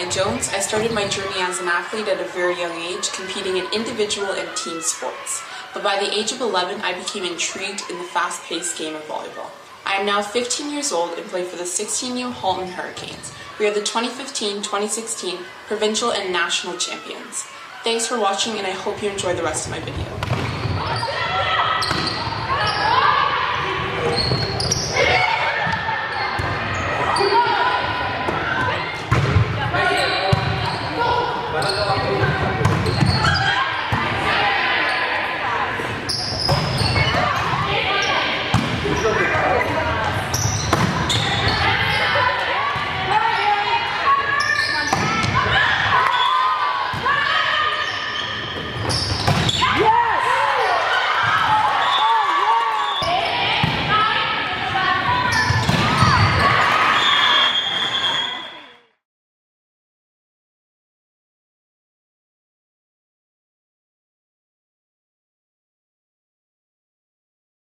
Anna Jones. I started my journey as an athlete at a very young age, competing in individual and team sports. But by the age of 11, I became intrigued in the fast-paced game of volleyball. I am now 15 years old and play for the 16U Halton Hurricanes. We are the 2015-2016 provincial and national champions. Thanks for watching, and I hope you enjoy the rest of my video.